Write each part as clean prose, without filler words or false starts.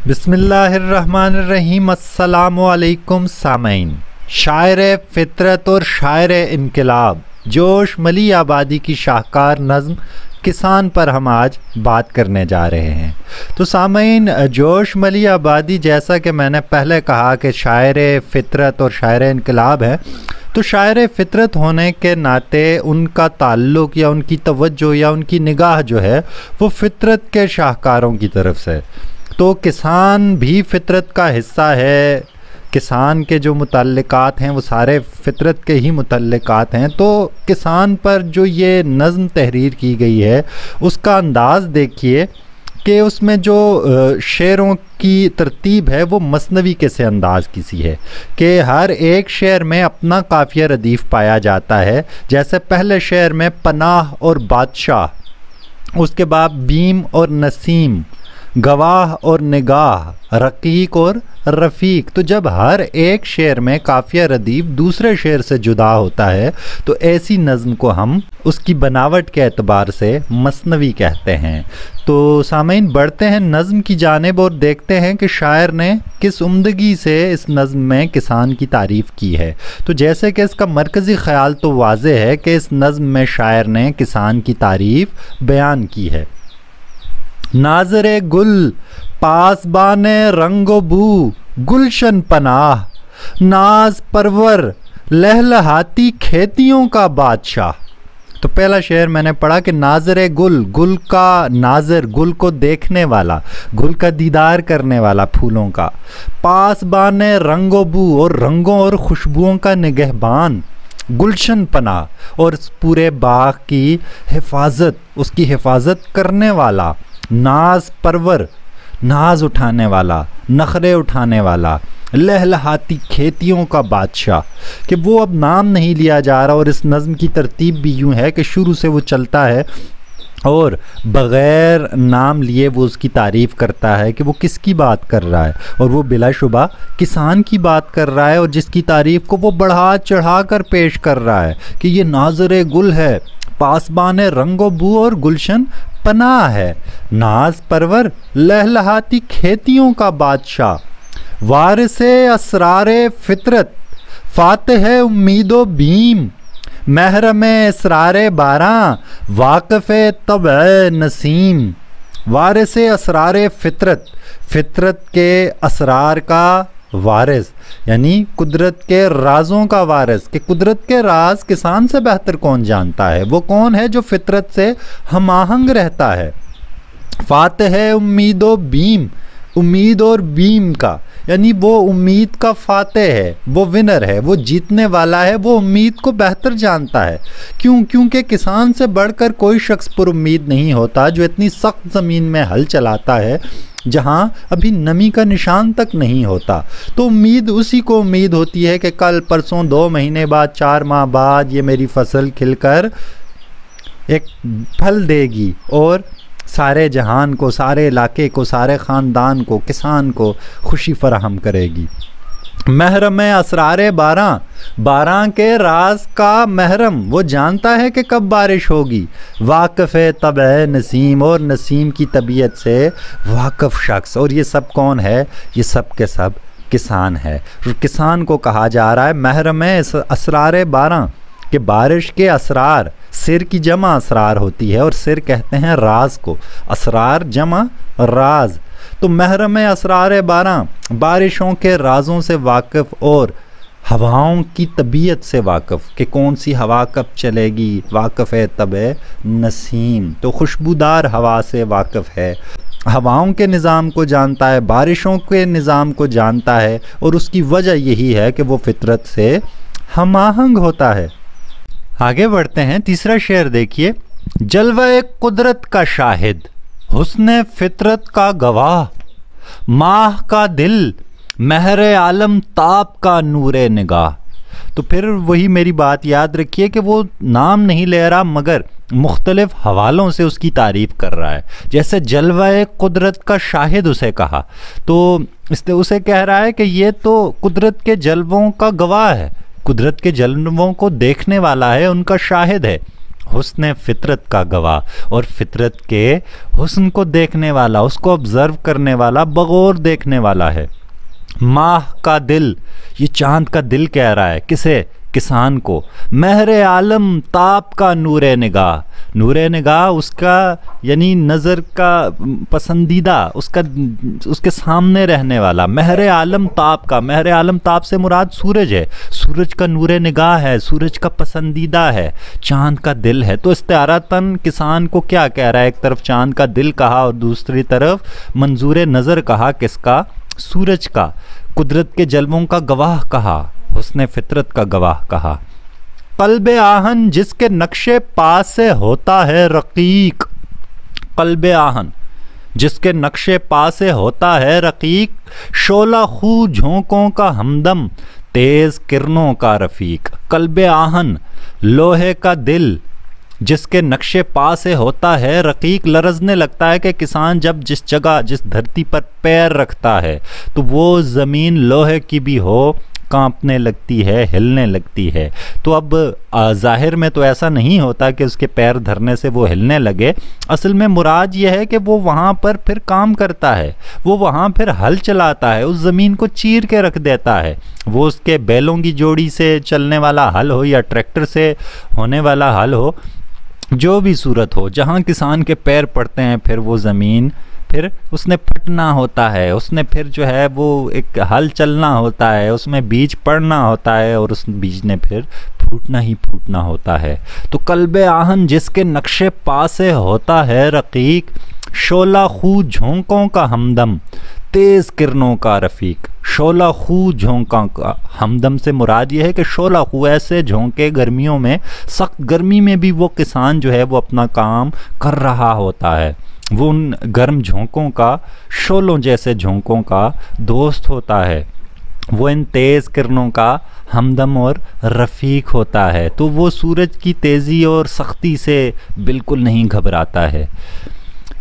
बिस्मिल्लाहिर्रहमानिर्रहीम। अस्सलामुअलैकुम सामईन। शायर फितरत और शायर इनकलाब जोश मली आबादी की शाहकार नज़्म किसान पर हम आज बात करने जा रहे हैं। तो सामईन, जोश मली आबादी, जैसा कि मैंने पहले कहा कि शायर फितरत और शायर इनकलाब है, तो शायर फितरत होने के नाते उनका ताल्लुक़ या उनकी तवज्जो या उनकी निगाह जो है वो फितरत के शाहकारों की तरफ से। तो किसान भी फितरत का हिस्सा है, किसान के जो मुतल्लिकात हैं वो सारे फितरत के ही मुतल्लिकात हैं। तो किसान पर जो ये नज़्म तहरीर की गई है उसका अंदाज़ देखिए कि उसमें जो शेरों की तरतीब है वो मसनवी के से अंदाज़ की सी है कि हर एक शेर में अपना काफ़िया रदीफ़ पाया जाता है। जैसे पहले शेर में पनाह और बादशाह, उसके बाद बीम और नसीम, गवाह और निगाह, रकीक और रफ़ीक। तो जब हर एक शेर में काफ़िया रदीफ़ दूसरे शेर से जुदा होता है तो ऐसी नज़्म को हम उसकी बनावट के एतबार से मसनवी कहते हैं। तो सामईन, बढ़ते हैं नज़्म की जानिब और देखते हैं कि शायर ने किस उम्दगी से इस नज़्म में किसान की तारीफ़ की है। तो जैसे कि इसका मरकज़ी ख़याल तो वाज़े है कि इस नज़्म में शायर ने किसान की तारीफ़ बयान की है। नाज़रे गुल पासबाने रंगो बू गुलशन पनाह, नाज परवर लहलहाती खेतियों का बादशाह। तो पहला शेर मैंने पढ़ा कि नाज़रे गुल, गुल का नाज़र, गुल को देखने वाला, गुल का दीदार करने वाला फूलों का। पासबाने रंगो बू, और रंगों और खुशबुओं का निगहबान। गुलशन पना, और पूरे बाग की हिफाजत, उसकी हिफाजत करने वाला। नाज परवर, नाज उठाने वाला, नखरे उठाने वाला। लहलहाती खेतियों का बादशाह, कि वो अब नाम नहीं लिया जा रहा। और इस नज़्म की तरतीब भी यूँ है कि शुरू से वो चलता है और बग़ैर नाम लिए वो उसकी तारीफ़ करता है कि वो किसकी बात कर रहा है, और वो बिलाशुबा किसान की बात कर रहा है। और जिसकी तारीफ़ को वो बढ़ा चढ़ा कर पेश कर रहा है कि ये नाज़रे गुल है, पासबान रंगो बू और गुलशन पनाह है, नाज परवर लहलहाती खेतियों का बादशाह। वारिसे असरारे फितरत फातह उम्मीदो बीम, महरम इसरारे बारां वाक़िफ़ तबअ नसीम। वारिसे असरारे फितरत, फितरत के असरार का वारिस, यानी कुदरत के राज़ों का वारिस। कि कुदरत के राज किसान से बेहतर कौन जानता है? वो कौन है जो फितरत से हम आहंग रहता है। फातह उम्मीदो बीम, उम्मीद और बीम का, यानी वो उम्मीद का फातह है, वो विनर है, वो जीतने वाला है, वो उम्मीद को बेहतर जानता है। क्यों? क्योंकि किसान से बढ़कर कोई शख्स पर उम्मीद नहीं होता जो इतनी सख्त ज़मीन में हल चलाता है जहाँ अभी नमी का निशान तक नहीं होता। तो उम्मीद उसी को उम्मीद होती है कि कल परसों 2 महीने बाद 4 माह बाद ये मेरी फसल खिलकर एक फल देगी और सारे जहान को, सारे इलाके को, सारे ख़ानदान को, किसान को खुशी फराहम करेगी। महरम असरारे बारां, बारां के राज का महरम, वो जानता है कि कब बारिश होगी। वाक़िफ़ तबअ नसीम, और नसीम की तबीयत से वाक़िफ़ शख्स। और ये सब कौन है? ये सब के सब किसान है। और किसान को कहा जा रहा है महरम असरारे बारां, कि बारिश के असरार, सिर की जमा असरार होती है और सिर कहते हैं राज को, असरार जमा राज। तो महरम असरार बारां, बारिशों के राजों से वाकिफ़ और हवाओं की तबीयत से वाकिफ़, कि कौन सी हवा कब चलेगी। वाक़िफ़ तबअ नसीम, तो खुशबूदार हवा से वाकिफ़ है, हवाओं के निज़ाम को जानता है, बारिशों के निज़ाम को जानता है। और उसकी वजह यही है कि वो फितरत से हम आहंग होता है। आगे बढ़ते हैं, तीसरा शेर देखिए। जलवा कुदरत का शाहिद, हुस्न फितरत का गवाह, माह का दिल, महर आलम ताप का नूरे निगाह। तो फिर वही मेरी बात याद रखिए कि वो नाम नहीं ले रहा मगर मुख्तलिफ हवालों से उसकी तारीफ़ कर रहा है। जैसे जलवा कुदरत का शाहिद उसे कहा, तो इससे उसे कह रहा है कि ये तो कुदरत के जलवों का गवाह है, कुदरत के जलवों को देखने वाला है, उनका शाहिद है। हुस्न फितरत का गवाह, और फितरत के हुस्न को देखने वाला, उसको ऑब्जर्व करने वाला, बगौर देखने वाला है। माह का दिल, ये चांद का दिल कह रहा है किसे? किसान को। महरे आलम ताप का नूरे निगाह, नूरे निगाह उसका यानी नज़र का पसंदीदा, उसका उसके सामने रहने वाला। महरे आलम ताप का, महरे आलम ताप से मुराद सूरज है, सूरज का नूरे निगाह है, सूरज का पसंदीदा है, चांद का दिल है। तो इस्तिआरतन किसान को क्या कह रहा है? एक तरफ चांद का दिल कहा और दूसरी तरफ मंजूर नज़र कहा, किसका? सूरज का। कुदरत के जलवों का गवाह कहा, हुस्न फितरत का गवाह कहा। कल्बे आहन जिसके नक्शे पास से होता है रकीक, कल्बे आहन जिसके नक्शे पास से होता है रकीक, शोला खू झोंकों का हमदम, तेज किरणों का रफीक। कल्बे आहन लोहे का दिल, जिसके नक्शे पा से होता है रकीक। लरजने लगता है कि किसान जब जिस जगह, जिस धरती पर पैर रखता है तो वो ज़मीन लोहे की भी हो, कांपने लगती है, हिलने लगती है। तो अब ज़ाहिर में तो ऐसा नहीं होता कि उसके पैर धरने से वो हिलने लगे। असल में मुराद ये है कि वो वहाँ पर फिर काम करता है, वो वहाँ फिर हल चलाता है, उस ज़मीन को चीर के रख देता है। वो उसके बैलों की जोड़ी से चलने वाला हल हो या ट्रैक्टर से होने वाला हल हो, जो भी सूरत हो, जहाँ किसान के पैर पड़ते हैं फिर वो ज़मीन, फिर उसने फटना होता है, उसने फिर जो है वो एक हल चलना होता है, उसमें बीज पड़ना होता है और उस बीज ने फिर फूटना ही फूटना होता है। तो कल्बे आहन जिसके नक्शे पासे होता है रकीक, शोला खू झोंकों का हमदम, तेज़ किरणों का रफ़ीक। शोला खू झोंका का हमदम से मुराद ये है कि शोला खू ऐसे झोंके, गर्मियों में, सख्त गर्मी में भी वो किसान जो है वो अपना काम कर रहा होता है। वो उन गर्म झोंकों का, शोलों जैसे झोंकों का दोस्त होता है, वो इन तेज़ किरणों का हमदम और रफ़ीक होता है। तो वो सूरज की तेज़ी और सख्ती से बिल्कुल नहीं घबराता है।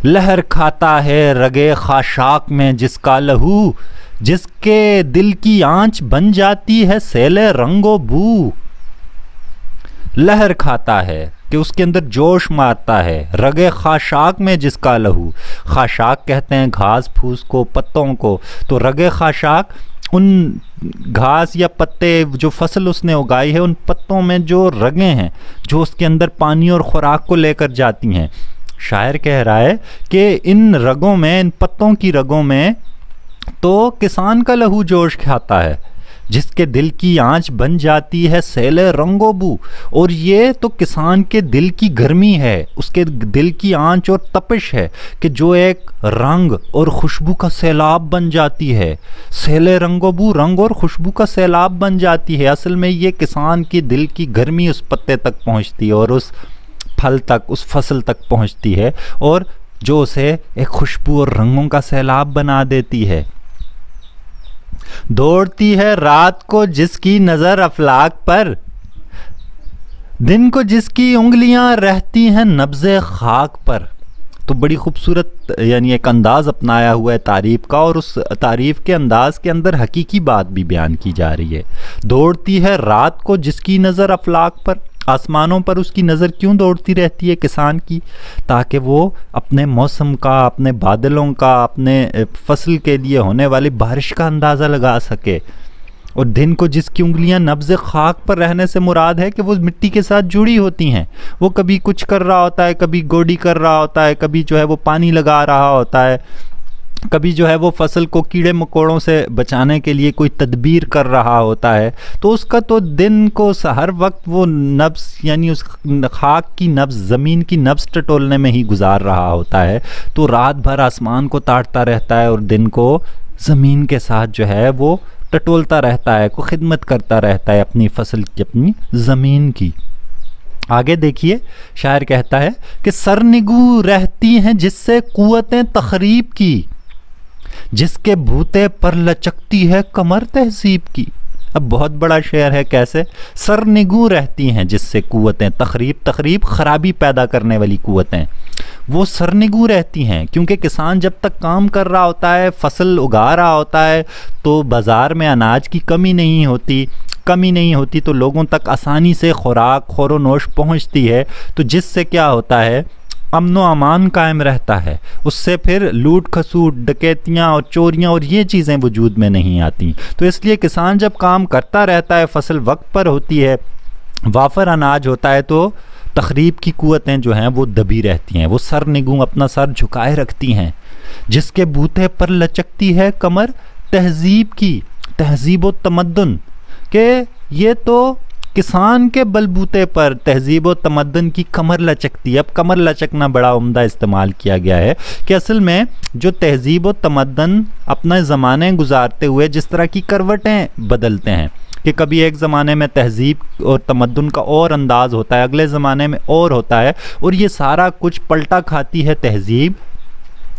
लहर खाता है रगे खाशाक में जिसका लहू, जिसके दिल की आंच बन जाती है सैले रंगो बू। लहर खाता है कि उसके अंदर जोश मारता है, रगे खाशाक में जिसका लहू, खाशाक कहते हैं घास फूस को, पत्तों को। तो रगे खाशाक उन घास या पत्ते जो फसल उसने उगाई है, उन पत्तों में जो रगें हैं, जो उसके अंदर पानी और खुराक को लेकर जाती हैं। शायर कह रहा है कि इन रगों में, इन पत्तों की रगों में तो किसान का लहू जोश खाता है, जिसके दिल की आंच बन जाती है सैले रंगोबू। और ये तो किसान के दिल की गर्मी है, उसके दिल की आंच और तपिश है कि जो एक रंग और खुशबू का सैलाब बन जाती है। सैले रंगोबू, रंग और खुशबू का सैलाब बन जाती है। असल में ये किसान की दिल की गर्मी उस पत्ते तक पहुंचती है और उस फल तक, उस फसल तक पहुंचती है, और जो उसे एक खुशबू और रंगों का सैलाब बना देती है। दौड़ती है रात को जिसकी नज़र अफलाक पर, दिन को जिसकी उंगलियां रहती हैं नब्ज़े खाक पर। तो बड़ी खूबसूरत यानी एक अंदाज़ अपनाया हुआ है तारीफ़ का, और उस तारीफ़ के अंदाज़ के अंदर हकीकी बात भी बयान की जा रही है। दौड़ती है रात को जिसकी नज़र अफलाक पर, आसमानों पर उसकी नज़र क्यों दौड़ती रहती है किसान की? ताकि वो अपने मौसम का, अपने बादलों का, अपने फसल के लिए होने वाली बारिश का अंदाज़ा लगा सके। और दिन को जिसकी उंगलियां नब्ज़ खाक पर रहने से मुराद है कि वो मिट्टी के साथ जुड़ी होती हैं। वो कभी कुछ कर रहा होता है, कभी गोडी कर रहा होता है, कभी जो है वो पानी लगा रहा होता है, कभी जो है वो फसल को कीड़े मकोड़ों से बचाने के लिए कोई तदबीर कर रहा होता है। तो उसका तो दिन को हर वक्त वो नब्ज़ यानी उस खाक की नब्ज़, ज़मीन की नब्ज़ टटोलने में ही गुजार रहा होता है। तो रात भर आसमान को ताड़ता रहता है और दिन को ज़मीन के साथ जो है वो टटोलता रहता है, को खिदमत करता रहता है अपनी फसल की, अपनी ज़मीन की। आगे देखिए, शायर कहता है कि सरनिगू रहती हैं जिससे कुव्वतें तखरीब की, जिसके भूते पर लचकती है कमर तहसीब की। अब बहुत बड़ा शेर है। कैसे? सरनिगू रहती हैं जिससे कुव्वतें तखरीब, तखरीब खराबी पैदा करने वाली कुव्वतें, वो सरनिगू रहती हैं, क्योंकि किसान जब तक काम कर रहा होता है, फसल उगा रहा होता है, तो बाज़ार में अनाज की कमी नहीं होती, तो लोगों तक आसानी से खुराक खोरो-नोश पहुंचती है, तो जिससे क्या होता है, अमन व अमान कायम रहता है। उससे फिर लूट खसूट, डकैतियाँ और चोरियाँ और ये चीज़ें वजूद में नहीं आती। तो इसलिए किसान जब काम करता रहता है, फसल वक्त पर होती है, वाफर अनाज होता है, तो तखरीब की कुव्वतें जो हैं वो दबी रहती हैं, वो सर निगूं अपना सर झुकाए रखती हैं। जिसके बूते पर लचकती है कमर तहजीब की, तहजीब व तमद्दुन, के ये तो किसान के बलबूते पर तहजीब व तमद्दुन की कमर लचकती है। अब कमर लचकना बड़ा उम्दा इस्तेमाल किया गया है कि असल में जो तहजीब व तमद्दुन अपने ज़माने गुजारते हुए जिस तरह की करवटें बदलते हैं, कि कभी एक ज़माने में तहजीब और तमद्दुन का और अंदाज़ होता है, अगले ज़माने में और होता है, और ये सारा कुछ पलटा खाती है तहजीब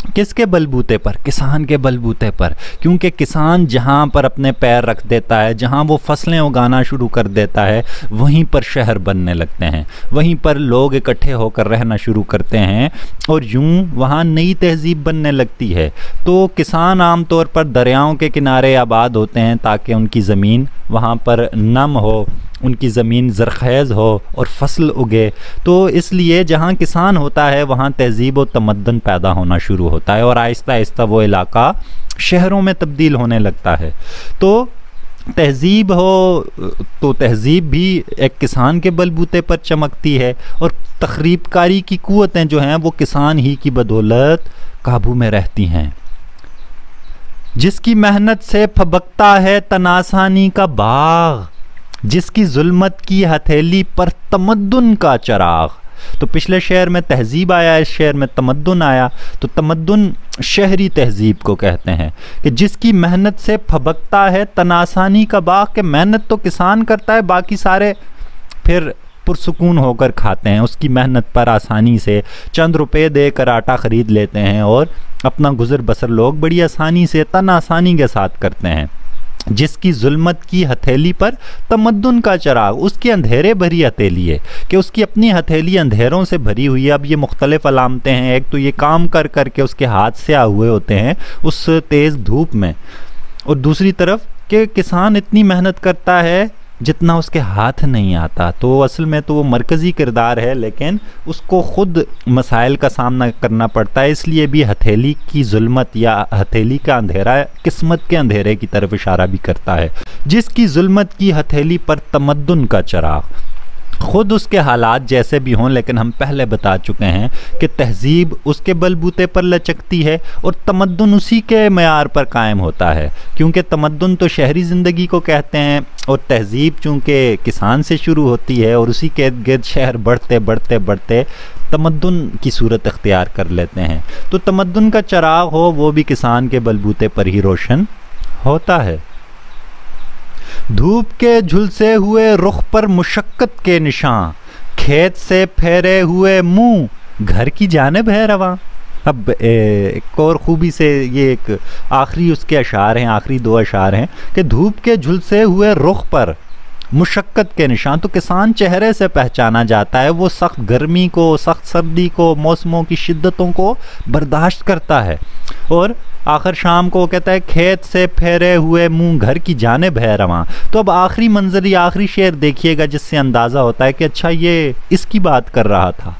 किसके बलबूते पर? किसान के बलबूते पर। क्योंकि किसान जहाँ पर अपने पैर रख देता है, जहाँ वो फसलें उगाना शुरू कर देता है, वहीं पर शहर बनने लगते हैं, वहीं पर लोग इकट्ठे होकर रहना शुरू करते हैं, और यूं वहाँ नई तहजीब बनने लगती है। तो किसान आम तौर पर दरियाओं के किनारे आबाद होते हैं ताकि उनकी ज़मीन वहाँ पर नम हो, उनकी ज़मीन ज़रख़ेज़ हो और फसल उगे। तो इसलिए जहाँ किसान होता है वहाँ तहजीब व तमद्दुन पैदा होना शुरू होता है, और आहिस्ता आहिस्ता वो इलाका शहरों में तब्दील होने लगता है। तो तहजीब हो तो तहजीब भी एक किसान के बलबूते पर चमकती है, और तखरीबकारी की कुव्वतें जो हैं वो किसान ही की बदौलत काबू में रहती हैं। जिसकी मेहनत से फबकता है तनासानी का बाग, जिसकी जुल्मत की हथेली पर तमद्दुन का चराग। तो पिछले शेर में तहजीब आया, इस शेर में तमद्दुन आया। तो तमद्दुन शहरी तहजीब को कहते हैं कि जिसकी मेहनत से फबकता है तनासानी का बाग, के मेहनत तो किसान करता है, बाकी सारे फिर पुरसुकून होकर खाते हैं, उसकी मेहनत पर आसानी से चंद रुपए देकर आटा ख़रीद लेते हैं, और अपना गुज़र बसर लोग बड़ी आसानी से तन आसानी के साथ करते हैं। जिसकी जुल्मत की हथेली पर तमद्दुन का चराग, उसकी अंधेरे भरी हथेली है, कि उसकी अपनी हथेली अंधेरों से भरी हुई है। अब ये मुख्तलिफ अलामतें हैं, एक तो ये काम कर कर के उसके हाथ से आ हुए होते हैं उस तेज़ धूप में, और दूसरी तरफ कि किसान इतनी मेहनत करता है जितना उसके हाथ नहीं आता। तो असल में तो वो मरकज़ी किरदार है, लेकिन उसको ख़ुद मसाइल का सामना करना पड़ता है, इसलिए भी हथेली की जुल्मत या हथेली का अंधेरा किस्मत के अंधेरे की तरफ इशारा भी करता है। जिसकी जुल्मत की हथेली पर तमद्दुन का चराग, ख़ुद उसके हालात जैसे भी हों, लेकिन हम पहले बता चुके हैं कि तहजीब उसके बलबूते पर लचकती है और तमद्दुन उसी के मयार पर कायम होता है। क्योंकि तमद्दुन तो शहरी ज़िंदगी को कहते हैं, और तहजीब चूँकि किसान से शुरू होती है, और उसी के इर्द गिर्द शहर बढ़ते बढ़ते बढ़ते तमद्दुन की सूरत इख्तियार कर लेते हैं। तो तमद्दुन का चराग हो वो भी किसान के बलबूते पर ही रोशन होता है। धूप के झुलसे हुए रुख पर मुशक्कत के निशान, खेत से फेरे हुए मुंह घर की जानिब है रवां। अब एक और ख़ूबी से ये एक आखिरी उसके अशार हैं, आखिरी दो अशार हैं कि धूप के झुलसे हुए रुख पर मुशक्कत के निशान। तो किसान चेहरे से पहचाना जाता है, वो सख्त गर्मी को, सख्त सर्दी को, मौसमों की शिद्दतों को बर्दाश्त करता है। और आखिर शाम को कहता है खेत से फेरे हुए मुंह घर की जानिब है रवां। तो अब आखिरी मंजर या आखिरी शेर देखिएगा, जिससे अंदाज़ा होता है कि अच्छा ये इसकी बात कर रहा था।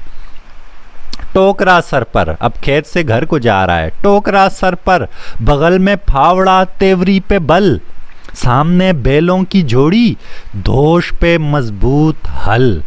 टोकरा सर पर, अब खेत से घर को जा रहा है, टोकरा सर पर बगल में फावड़ा तेवरी पे बल, सामने बैलों की जोड़ी दोष पे मजबूत हल।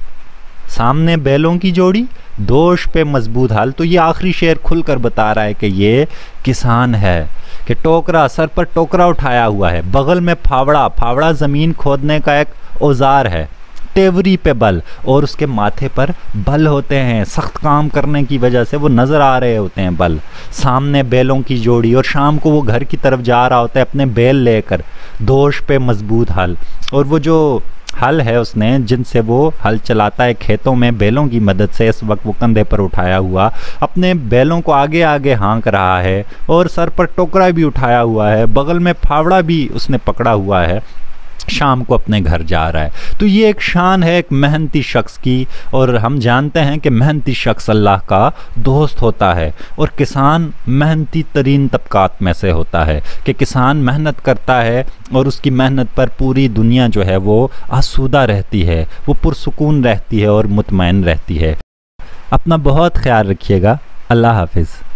सामने बैलों की जोड़ी दोष पे मजबूत हल। तो ये आखिरी शेर खुलकर बता रहा है कि ये किसान है, कि टोकरा सर पर टोकरा उठाया हुआ है, बगल में फावड़ा, फावड़ा ज़मीन खोदने का एक औजार है, तेवरी पे बल, और उसके माथे पर बल होते हैं, सख्त काम करने की वजह से वो नज़र आ रहे होते हैं बल। सामने बैलों की जोड़ी, और शाम को वो घर की तरफ जा रहा होता है अपने बैल लेकर, दोष पे मजबूत हल। और वो जो हल है उसने जिनसे वो हल चलाता है खेतों में बैलों की मदद से, इस वक्त वो कंधे पर उठाया हुआ अपने बैलों को आगे आगे हाँक रहा है, और सर पर टोकरा भी उठाया हुआ है, बगल में फावड़ा भी उसने पकड़ा हुआ है। शाम को अपने घर जा रहा है। तो ये एक शान है एक मेहनती शख्स की, और हम जानते हैं कि मेहनती शख्स अल्लाह का दोस्त होता है। और किसान मेहनती तरीन तबकात में से होता है कि किसान मेहनत करता है और उसकी मेहनत पर पूरी दुनिया जो है वो आसूदा रहती है, वो पुरसुकून रहती है और मुतमईन रहती है। अपना बहुत ख्याल रखिएगा। अल्लाह हाफिज़।